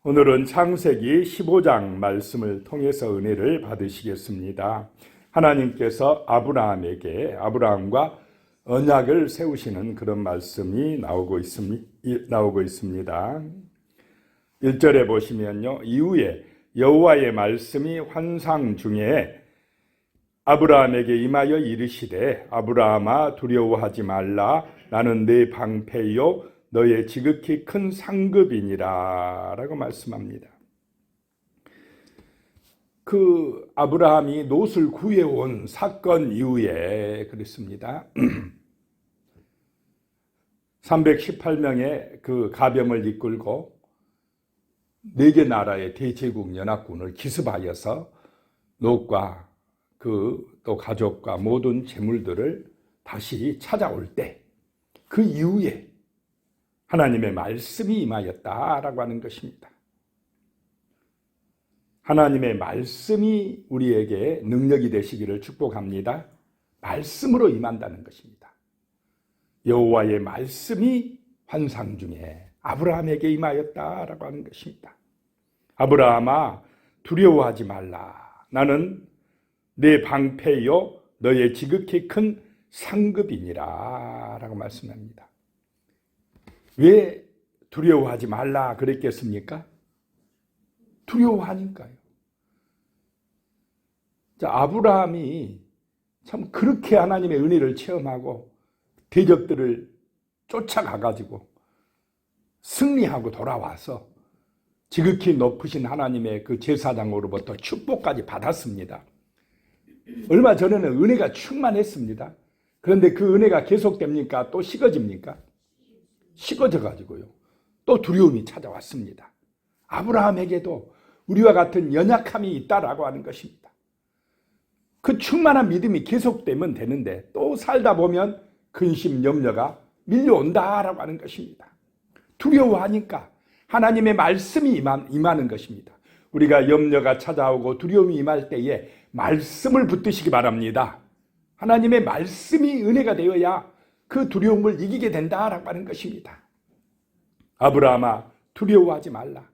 오늘은 창세기 15장 말씀을 통해서 은혜를 받으시겠습니다. 하나님께서 아브라함과 언약을 세우시는 그런 말씀이 나오고 있습니다. 1절에 보시면요, 이후에 여호와의 말씀이 환상 중에 아브라함에게 임하여 이르시되, 아브라함아 두려워하지 말라. 나는 네 방패요 너의 지극히 큰 상급이니라 라고 말씀합니다. 그 아브라함이 롯을 구해온 사건 이후에 그랬습니다. 318명의 그 가병을 이끌고 4개 나라의 대제국 연합군을 기습하여서 롯과 또 가족과 모든 재물들을 다시 찾아올 때, 그 이후에 하나님의 말씀이 임하였다라고 하는 것입니다. 하나님의 말씀이 우리에게 능력이 되시기를 축복합니다. 말씀으로 임한다는 것입니다. 여호와의 말씀이 환상 중에 아브라함에게 임하였다라고 하는 것입니다. 아브라함아 두려워하지 말라. 나는 네 방패요 너의 지극히 큰 상급이니라 라고 말씀합니다. 왜 두려워하지 말라 그랬겠습니까? 두려워하니까요. 자, 아브라함이 참 그렇게 하나님의 은혜를 체험하고 대적들을 쫓아가가지고 승리하고 돌아와서 지극히 높으신 하나님의 그 제사장으로부터 축복까지 받았습니다. 얼마 전에는 은혜가 충만했습니다. 그런데 그 은혜가 계속됩니까? 또 식어집니까? 식어져 가지고요. 또 두려움이 찾아왔습니다. 아브라함에게도 우리와 같은 연약함이 있다라고 하는 것입니다. 그 충만한 믿음이 계속되면 되는데 또 살다 보면 근심, 염려가 밀려온다라고 하는 것입니다. 두려워하니까 하나님의 말씀이 임하는 것입니다. 우리가 염려가 찾아오고 두려움이 임할 때에 말씀을 붙드시기 바랍니다. 하나님의 말씀이 은혜가 되어야 그 두려움을 이기게 된다라고 하는 것입니다. 아브라함아 두려워하지 말라.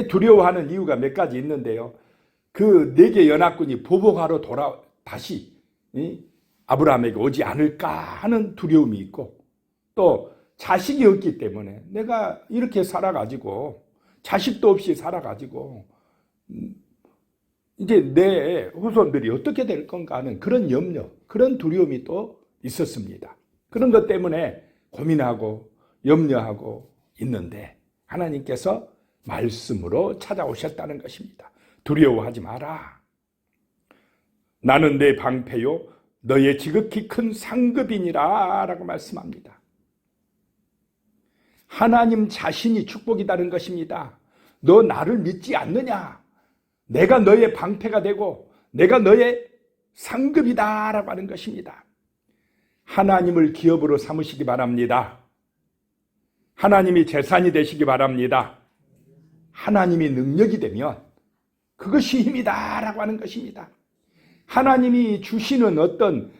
두려워하는 이유가 몇 가지 있는데요. 그 4개 연합군이 보복하러 다시 아브라함에게 오지 않을까 하는 두려움이 있고, 또 자식이 없기 때문에 내가 이렇게 살아가지고 자식도 없이 살아가지고 이제 내 후손들이 어떻게 될 건가 하는 그런 염려, 그런 두려움이 또 있었습니다. 그런 것 때문에 고민하고 염려하고 있는데 하나님께서 말씀으로 찾아오셨다는 것입니다. 두려워하지 마라. 나는 내 방패요 너의 지극히 큰 상급이니라 라고 말씀합니다. 하나님 자신이 축복이다는 것입니다. 너 나를 믿지 않느냐? 내가 너의 방패가 되고 내가 너의 상급이다 라고 하는 것입니다. 하나님을 기업으로 삼으시기 바랍니다. 하나님이 재산이 되시기 바랍니다. 하나님이 능력이 되면 그것이 힘이다 라고 하는 것입니다. 하나님이 주시는 어떤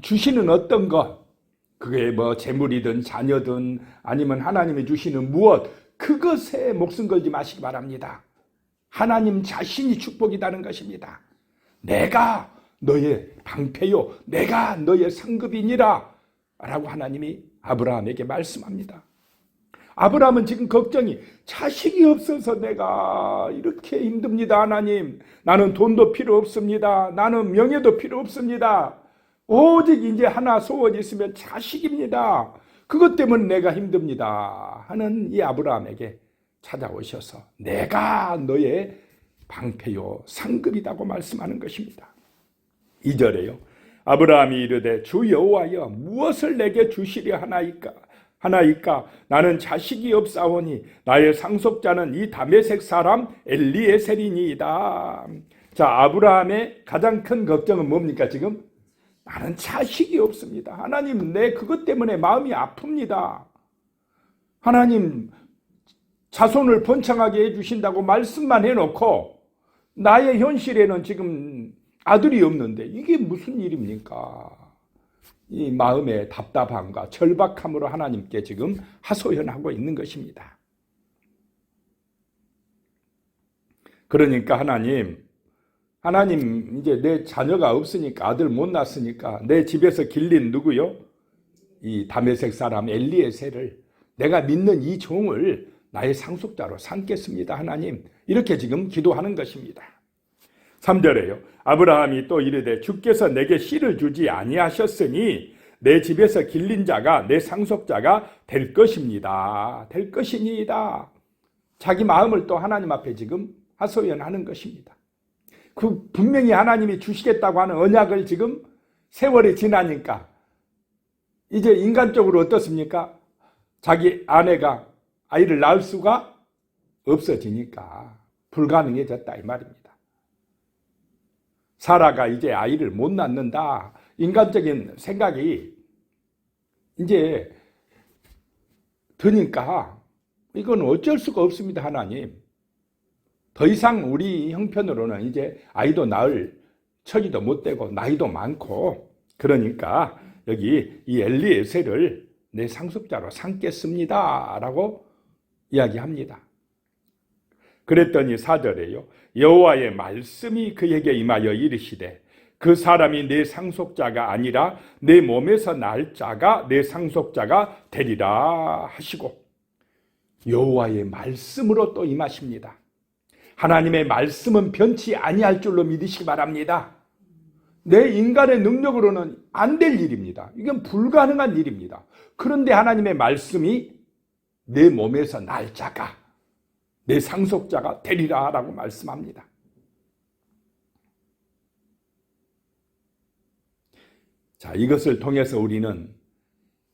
주시는 어떤 것, 그게 뭐 재물이든 자녀든 아니면 하나님이 주시는 무엇, 그것에 목숨 걸지 마시기 바랍니다. 하나님 자신이 축복이다는 것입니다. 내가 너의 방패요 내가 너의 상급이니라 라고 하나님이 아브라함에게 말씀합니다. 아브라함은 지금 걱정이, 자식이 없어서 내가 이렇게 힘듭니다. 하나님, 나는 돈도 필요 없습니다. 나는 명예도 필요 없습니다. 오직 이제 하나 소원이 있으면 자식입니다. 그것 때문에 내가 힘듭니다 하는 이 아브라함에게 찾아오셔서 내가 너의 방패요 상급이라고 말씀하는 것입니다. 2절에요. 아브라함이 이르되 주 여호와여 무엇을 내게 주시려 하나이까? 나는 자식이 없사오니 나의 상속자는 이 다메섹 사람 엘리에셀이니이다. 자, 아브라함의 가장 큰 걱정은 뭡니까? 지금 나는 자식이 없습니다. 하나님, 내 그것 때문에 마음이 아픕니다. 하나님, 자손을 번창하게 해주신다고 말씀만 해놓고 나의 현실에는 지금 아들이 없는데 이게 무슨 일입니까? 이 마음의 답답함과 절박함으로 하나님께 지금 하소연하고 있는 것입니다. 그러니까 하나님 이제 내 자녀가 없으니까, 아들 못 낳았으니까 내 집에서 길린 누구요? 이 다메섹 사람 엘리에셀을, 내가 믿는 이 종을 나의 상속자로 삼겠습니다 하나님. 이렇게 지금 기도하는 것입니다. 3절에요. 아브라함이 또 이르되 주께서 내게 씨를 주지 아니하셨으니 내 집에서 길린 자가 내 상속자가 될 것입니다. 될 것이니이다. 자기 마음을 또 하나님 앞에 지금 하소연하는 것입니다. 그 분명히 하나님이 주시겠다고 하는 언약을 지금 세월이 지나니까 이제 인간적으로 어떻습니까? 자기 아내가 아이를 낳을 수가 없어지니까 불가능해졌다 이 말입니다. 사라가 이제 아이를 못 낳는다. 인간적인 생각이 이제 드니까 이건 어쩔 수가 없습니다 하나님. 더 이상 우리 형편으로는 이제 아이도 낳을 처지도 못 되고 나이도 많고, 그러니까 여기 이 엘리에셀을 내 상속자로 삼겠습니다 라고 이야기합니다. 그랬더니 4절에요. 여호와의 말씀이 그에게 임하여 이르시되 그 사람이 내 상속자가 아니라 내 몸에서 날 자가 내 상속자가 되리라 하시고, 여호와의 말씀으로 또 임하십니다. 하나님의 말씀은 변치 아니할 줄로 믿으시기 바랍니다. 내 인간의 능력으로는 안 될 일입니다. 이건 불가능한 일입니다. 그런데 하나님의 말씀이 내 몸에서 날 자가 내 상속자가 되리라 라고 말씀합니다. 자, 이것을 통해서 우리는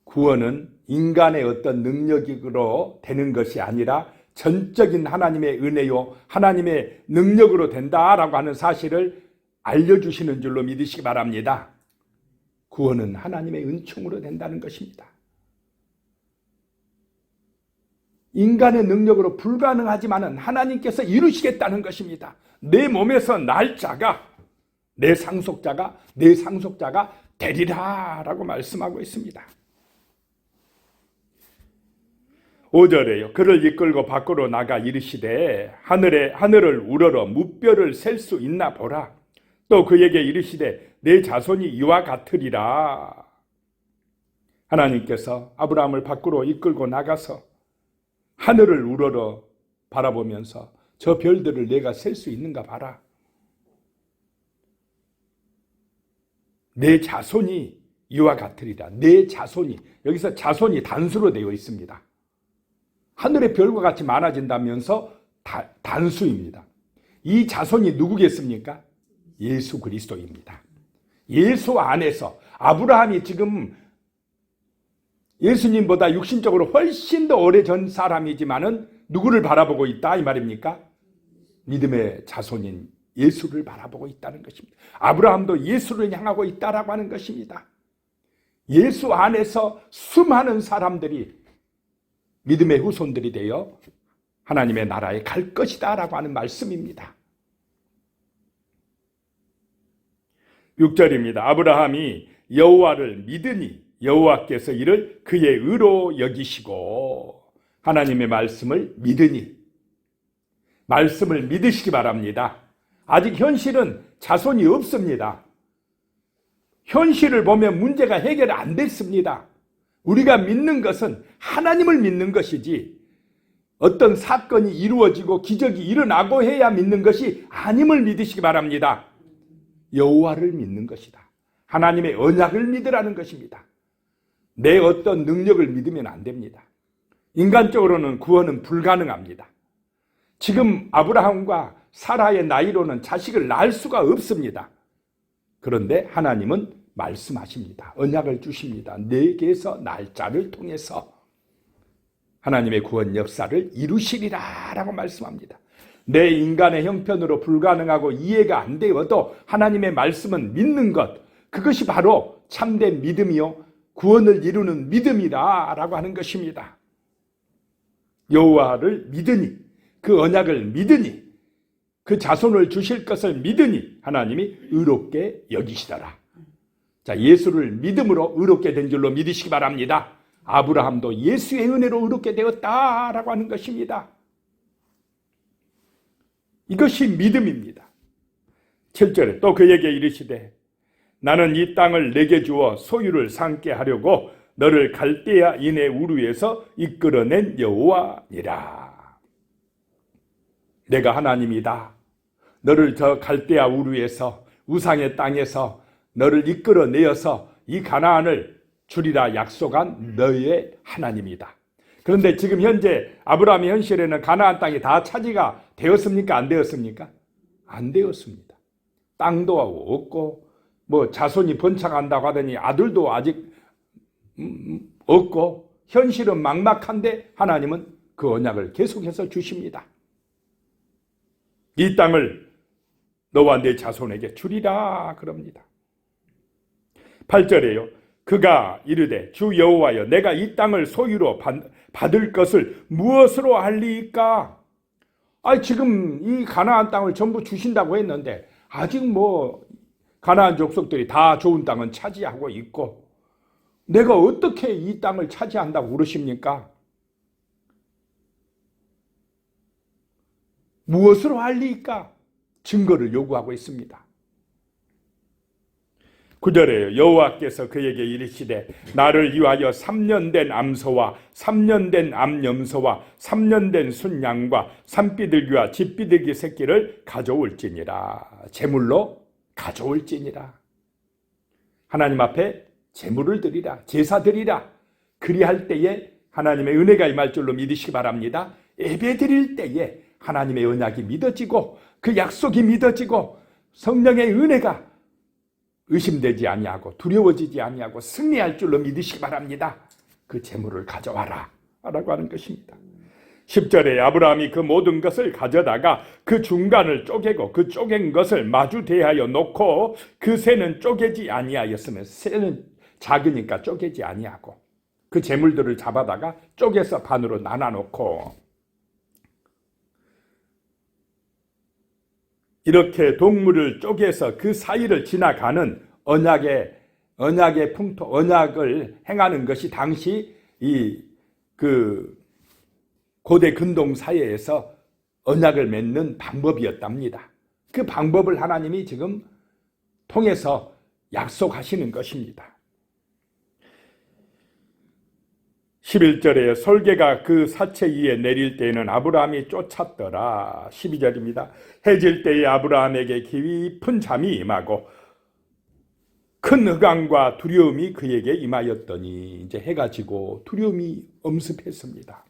구원은 인간의 어떤 능력으로 되는 것이 아니라 전적인 하나님의 은혜요 하나님의 능력으로 된다라고 하는 사실을 알려주시는 줄로 믿으시기 바랍니다. 구원은 하나님의 은총으로 된다는 것입니다. 인간의 능력으로 불가능하지만은 하나님께서 이루시겠다는 것입니다. 내 몸에서 날 자가 내 상속자가 되리라 라고 말씀하고 있습니다. 5절에요. 그를 이끌고 밖으로 나가 이르시되 하늘을 우러러 무뼈를 셀 수 있나 보라. 또 그에게 이르시되 내 자손이 이와 같으리라. 하나님께서 아브라함을 밖으로 이끌고 나가서 하늘을 우러러 바라보면서 저 별들을 내가 셀 수 있는가 봐라. 내 자손이 이와 같으리라. 내 자손이, 여기서 자손이 단수로 되어 있습니다. 하늘의 별과 같이 많아진다면서 단수입니다. 이 자손이 누구겠습니까? 예수 그리스도입니다. 예수 안에서 아브라함이 지금 예수님보다 육신적으로 훨씬 더 오래전 사람이지만은 누구를 바라보고 있다 이 말입니까? 믿음의 자손인 예수를 바라보고 있다는 것입니다. 아브라함도 예수를 향하고 있다라고 하는 것입니다. 예수 안에서 수많은 사람들이 믿음의 후손들이 되어 하나님의 나라에 갈 것이다 라고 하는 말씀입니다. 6절입니다. 아브라함이 여호와를 믿으니 여호와께서 이를 그의 의로 여기시고, 하나님의 말씀을 믿으니, 말씀을 믿으시기 바랍니다. 아직 현실은 자손이 없습니다. 현실을 보면 문제가 해결 안 됐습니다. 우리가 믿는 것은 하나님을 믿는 것이지 어떤 사건이 이루어지고 기적이 일어나고 해야 믿는 것이 아님을 믿으시기 바랍니다. 여호와를 믿는 것이다. 하나님의 언약을 믿으라는 것입니다. 내 어떤 능력을 믿으면 안 됩니다. 인간적으로는 구원은 불가능합니다. 지금 아브라함과 사라의 나이로는 자식을 낳을 수가 없습니다. 그런데 하나님은 말씀하십니다. 언약을 주십니다. 내게서 날짜를 통해서 하나님의 구원 역사를 이루시리라 라고 말씀합니다. 내 인간의 형편으로 불가능하고 이해가 안 되어도 하나님의 말씀은 믿는 것, 그것이 바로 참된 믿음이요 구원을 이루는 믿음이다 라고 하는 것입니다. 여호와를 믿으니, 그 언약을 믿으니, 그 자손을 주실 것을 믿으니 하나님이 의롭게 여기시더라. 자, 예수를 믿음으로 의롭게 된 줄로 믿으시기 바랍니다. 아브라함도 예수의 은혜로 의롭게 되었다라고 하는 것입니다. 이것이 믿음입니다. 7절에 또 그에게 이르시되 나는 이 땅을 내게 주어 소유를 삼게 하려고 너를 갈대아 인의 우르에서 이끌어낸 여호와니라. 내가 하나님이다. 너를 저 갈대아 우르에서 우상의 땅에서 너를 이끌어내어서 이 가나안을 주리라 약속한 너의 하나님이다. 그런데 지금 현재 아브라함의 현실에는 가나안 땅이 다 차지가 되었습니까? 안 되었습니까? 안 되었습니다. 땅도 없고 뭐 자손이 번창한다고 하더니 아들도 아직 없고 현실은 막막한데 하나님은 그 언약을 계속해서 주십니다. 이 땅을 너와 내 자손에게 주리라 그럽니다. 8절에요. 그가 이르되 주 여호와여 내가 이 땅을 소유로 받을 것을 무엇으로 할리이까? 지금 이 가나안 땅을 전부 주신다고 했는데 아직 뭐 가나안 족속들이 다 좋은 땅은 차지하고 있고 내가 어떻게 이 땅을 차지한다고 그러십니까? 무엇으로 할리이까? 증거를 요구하고 있습니다. 9절에 여호와께서 그에게 이르시되 나를 위하여 3년 된 암소와 3년 된 암염소와 3년 된 순양과 산비둘기와 집비둘기 새끼를 가져올지니라. 제물로 가져올지니라. 하나님 앞에 제물을 드리라. 제사 드리라. 그리할 때에 하나님의 은혜가 임할 줄로 믿으시기 바랍니다. 예배 드릴 때에 하나님의 언약이 믿어지고 그 약속이 믿어지고 성령의 은혜가 의심되지 아니하고 두려워지지 아니하고 승리할 줄로 믿으시기 바랍니다. 그 재물을 가져와라 라고 하는 것입니다. 10절에 아브라함이 그 모든 것을 가져다가 그 중간을 쪼개고 그 쪼갠 것을 마주 대하여 놓고 그 새는 쪼개지 아니하였으면 새는 작으니까 쪼개지 아니하고 그 재물들을 잡아다가 쪼개서 반으로 나눠놓고 이렇게 동물을 쪼개서 그 사이를 지나가는 언약의 풍토, 언약을 행하는 것이 당시 고대 근동 사회에서 언약을 맺는 방법이었답니다. 그 방법을 하나님이 지금 통해서 약속하시는 것입니다. 11절에 솔개가 그 사체 위에 내릴 때에는 아브라함이 쫓았더라. 12절입니다. 해질 때에 아브라함에게 깊은 잠이 임하고 큰 흑암과 두려움이 그에게 임하였더니 이제 해가 지고 두려움이 엄습했습니다.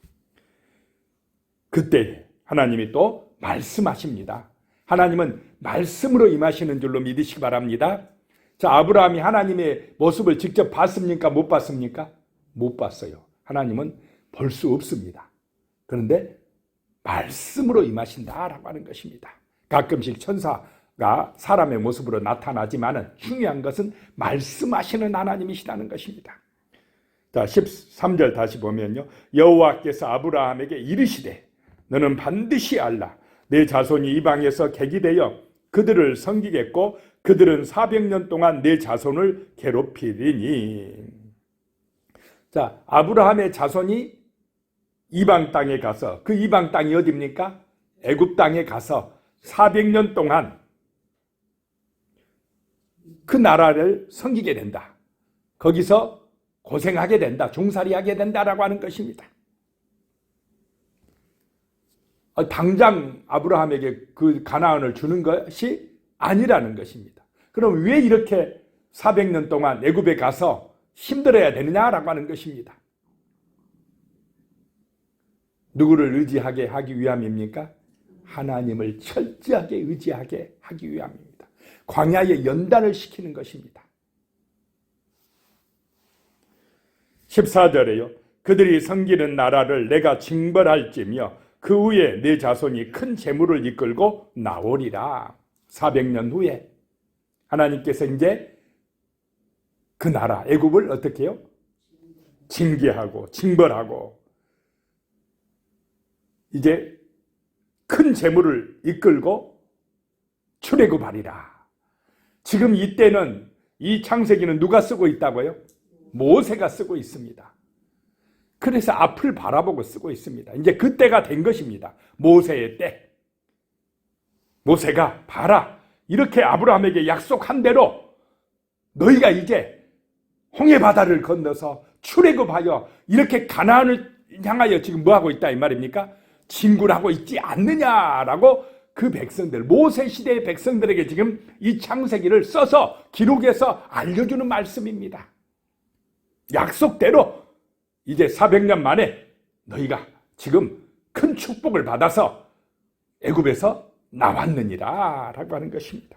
그때 하나님이 또 말씀하십니다. 하나님은 말씀으로 임하시는 줄로 믿으시기 바랍니다. 자, 아브라함이 하나님의 모습을 직접 봤습니까? 못 봤습니까? 못 봤어요. 하나님은 볼 수 없습니다. 그런데 말씀으로 임하신다라고 하는 것입니다. 가끔씩 천사가 사람의 모습으로 나타나지만 중요한 것은 말씀하시는 하나님이시라는 것입니다. 자, 13절 다시 보면요. 여호와께서 아브라함에게 이르시되 너는 반드시 알라. 내 자손이 이방에서 객이 되어 그들을 섬기겠고 그들은 400년 동안 내 자손을 괴롭히리니. 자, 아브라함의 자손이 이방 땅에 가서 그 이방 땅이 어디입니까? 애굽 땅에 가서 400년 동안 그 나라를 섬기게 된다. 거기서 고생하게 된다. 종살이하게 된다라고 하는 것입니다. 당장 아브라함에게 그 가나안을 주는 것이 아니라는 것입니다. 그럼 왜 이렇게 400년 동안 애굽에 가서 힘들어야 되느냐라고 하는 것입니다. 누구를 의지하게 하기 위함입니까? 하나님을 철저하게 의지하게 하기 위함입니다. 광야에 연단을 시키는 것입니다. 14절에요. 그들이 섬기는 나라를 내가 징벌할지며 그 후에 내 자손이 큰 재물을 이끌고 나오리라. 400년 후에 하나님께서 이제 그 나라 애굽을 어떻게 해요? 징계하고 징벌하고 이제 큰 재물을 이끌고 출애굽하리라. 지금 이때는 이 창세기는 누가 쓰고 있다고요? 모세가 쓰고 있습니다. 그래서 앞을 바라보고 쓰고 있습니다. 이제 그때가 된 것입니다. 모세의 때. 모세가 봐라, 이렇게 아브라함에게 약속한 대로 너희가 이제 홍해바다를 건너서 출애굽하여 이렇게 가나안을 향하여 지금 뭐하고 있다 이 말입니까? 진군하고 있지 않느냐라고 그 백성들, 모세 시대의 백성들에게 지금 이 창세기를 써서 기록해서 알려주는 말씀입니다. 약속대로 이제 400년 만에 너희가 지금 큰 축복을 받아서 애굽에서 나왔느니라 라고 하는 것입니다.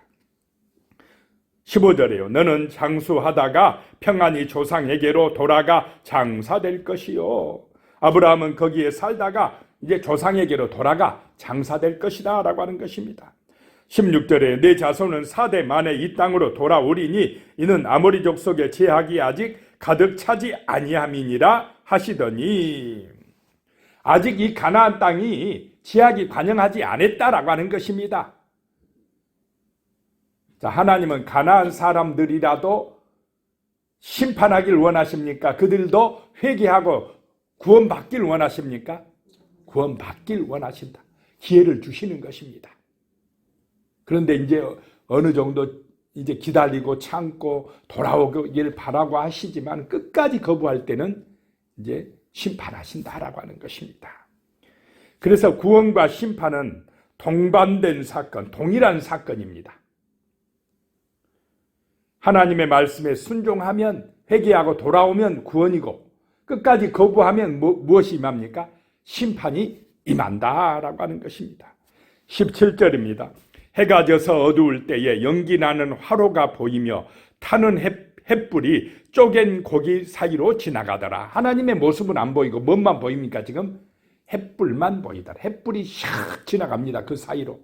15절에요. 너는 장수하다가 평안히 조상에게로 돌아가 장사될 것이요. 아브라함은 거기에 살다가 이제 조상에게로 돌아가 장사될 것이다 라고 하는 것입니다. 16절에 내 자손은 4대 만에 이 땅으로 돌아오리니 이는 아모리 족속의 제약이 아직 가득 차지 아니함이니라 하시더니, 아직 이 가나안 땅이 제약이 관영하지 않았다라고 하는 것입니다. 자, 하나님은 가나안 사람들이라도 심판하길 원하십니까? 그들도 회개하고 구원받길 원하십니까? 구원받길 원하신다. 기회를 주시는 것입니다. 그런데 이제 어느 정도 이제 기다리고 참고 돌아오길 바라고 하시지만 끝까지 거부할 때는 이제 심판하신다라고 하는 것입니다. 그래서 구원과 심판은 동반된 사건, 동일한 사건입니다. 하나님의 말씀에 순종하면, 회개하고 돌아오면 구원이고, 끝까지 거부하면 무엇이 임합니까? 심판이 임한다라고 하는 것입니다. 17절입니다. 해가 져서 어두울 때에 연기 나는 화로가 보이며 타는 햇불이 쪼갠 고기 사이로 지나가더라. 하나님의 모습은 안 보이고 뭔만 보입니까? 지금 햇불만 보이더라. 햇불이 샥 지나갑니다. 그 사이로.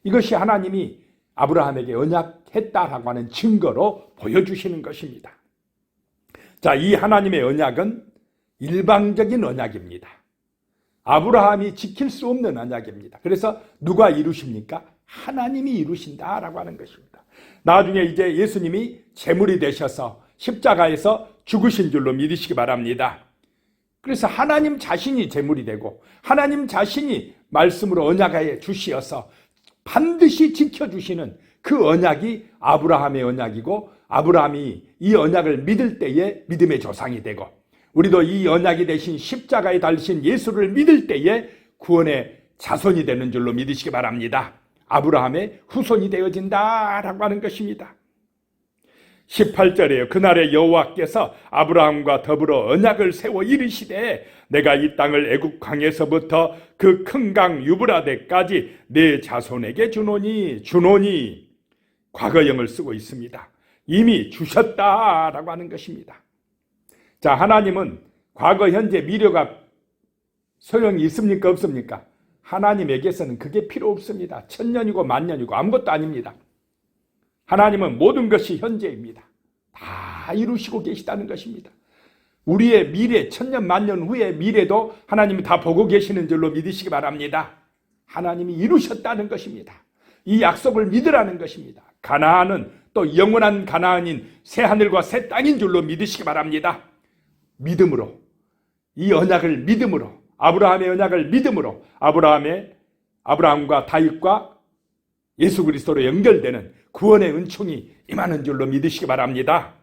이것이 하나님이 아브라함에게 언약했다라고 하는 증거로 보여주시는 것입니다. 자, 이 하나님의 언약은 일방적인 언약입니다. 아브라함이 지킬 수 없는 언약입니다. 그래서 누가 이루십니까? 하나님이 이루신다라고 하는 것입니다. 나중에 이제 예수님이 제물이 되셔서 십자가에서 죽으신 줄로 믿으시기 바랍니다. 그래서 하나님 자신이 제물이 되고 하나님 자신이 말씀으로 언약하여 주시어서 반드시 지켜주시는 그 언약이 아브라함의 언약이고, 아브라함이 이 언약을 믿을 때에 믿음의 조상이 되고, 우리도 이 언약이 되신 십자가에 달리신 예수를 믿을 때에 구원의 자손이 되는 줄로 믿으시기 바랍니다. 아브라함의 후손이 되어진다라고 하는 것입니다. 18절에요. 그날에 여호와께서 아브라함과 더불어 언약을 세워 이르시되 내가 이 땅을 애굽 강에서부터 그 큰 강 유브라데까지 내 자손에게 주노니 과거형을 쓰고 있습니다. 이미 주셨다라고 하는 것입니다. 자, 하나님은 과거, 현재, 미래가 소용이 있습니까? 없습니까? 하나님에게서는 그게 필요 없습니다. 천년이고 만년이고 아무것도 아닙니다. 하나님은 모든 것이 현재입니다. 다 이루시고 계시다는 것입니다. 우리의 미래, 천년 만년 후의 미래도 하나님이 다 보고 계시는 줄로 믿으시기 바랍니다. 하나님이 이루셨다는 것입니다. 이 약속을 믿으라는 것입니다. 가나안은 또 영원한 가나안인 새 하늘과 새 땅인 줄로 믿으시기 바랍니다. 믿음으로, 이 언약을 믿음으로, 아브라함의 언약을 믿음으로 아브라함과 다윗과 예수 그리스도로 연결되는 구원의 은총이 임하는 줄로 믿으시기 바랍니다.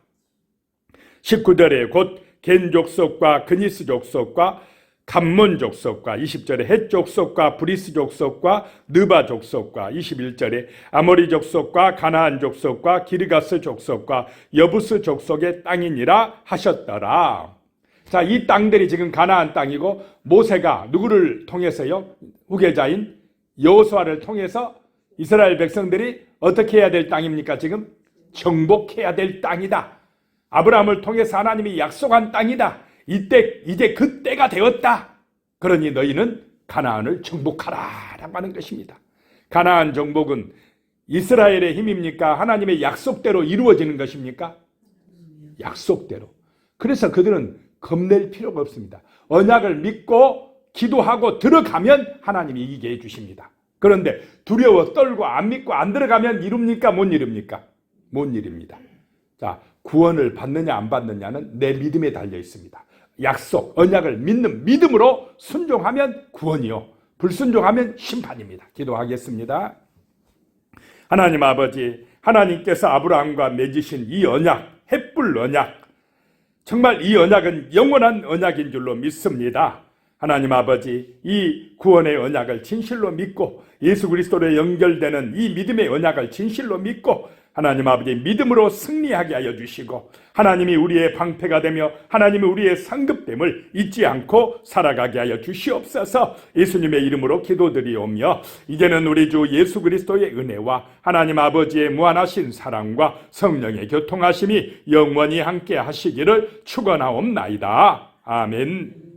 19절에 곧 겐 족속과 그니스 족속과 감몬 족속과 20절에 헷 족속과 브리스 족속과 느바 족속과 21절에 아모리 족속과 가나안 족속과 기르가스 족속과 여부스 족속의 땅이니라 하셨더라. 자, 이 땅들이 지금 가나안 땅이고, 모세가 누구를 통해서요? 후계자인 여호수아를 통해서 이스라엘 백성들이 어떻게 해야 될 땅입니까? 지금 정복해야 될 땅이다. 아브라함을 통해서 하나님이 약속한 땅이다. 이제 그 때가 되었다. 그러니 너희는 가나안을 정복하라 라고 하는 것입니다. 가나안 정복은 이스라엘의 힘입니까? 하나님의 약속대로 이루어지는 것입니까? 약속대로. 그래서 그들은 겁낼 필요가 없습니다. 언약을 믿고 기도하고 들어가면 하나님이 이기게 해주십니다. 그런데 두려워 떨고 안 믿고 안 들어가면 이룹니까? 못 이룹니까? 못 이룹니다. 자, 구원을 받느냐 안 받느냐는 내 믿음에 달려 있습니다. 약속, 언약을 믿는 믿음으로 순종하면 구원이요, 불순종하면 심판입니다. 기도하겠습니다. 하나님 아버지, 하나님께서 아브라함과 맺으신 이 언약, 햇불 언약, 정말 이 언약은 영원한 언약인 줄로 믿습니다. 하나님 아버지, 이 구원의 언약을 진실로 믿고 예수 그리스도로 연결되는 이 믿음의 언약을 진실로 믿고 하나님 아버지 믿음으로 승리하게 하여 주시고 하나님이 우리의 방패가 되며 하나님이 우리의 상급됨을 잊지 않고 살아가게 하여 주시옵소서. 예수님의 이름으로 기도드리오며 이제는 우리 주 예수 그리스도의 은혜와 하나님 아버지의 무한하신 사랑과 성령의 교통하심이 영원히 함께 하시기를 축원하옵나이다. 아멘.